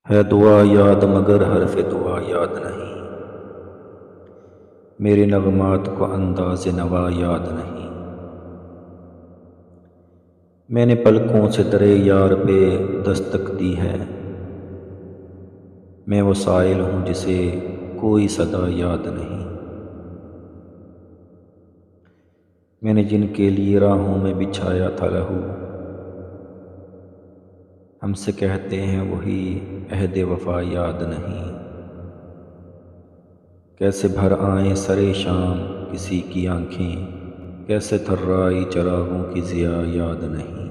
ہے دعا یاد مگر حرف دعا یاد نہیں، میرے نغمات کو انداز نوا یاد نہیں۔ میں نے پلکوں سے درے یار پہ دستک دی ہے، میں وہ سائل ہوں جسے کوئی صدا یاد نہیں۔ میں نے جن کے لیے راہوں میں بچھایا تھا لہو، ہم سے کہتے ہیں وہی عہد وفا یاد نہیں۔ کیسے بھر آئیں سرے شام کسی کی آنکھیں، کیسے تھرائی چراغوں کی ضیا یاد نہیں۔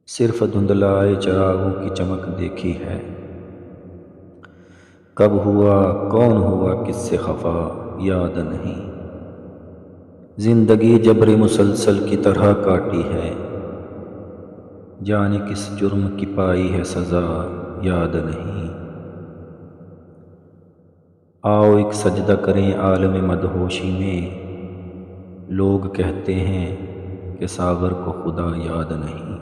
صرف دھندلائے چراغوں کی چمک دیکھی ہے، کب ہوا کون ہوا کس سے خفا یاد نہیں۔ زندگی جبر مسلسل کی طرح کاٹی ہے، جانے کس جرم کی پائی ہے سزا یاد نہیں۔ آؤ ایک سجدہ کریں عالم مدہوشی میں، لوگ کہتے ہیں کہ ساغر کو خدا یاد نہیں۔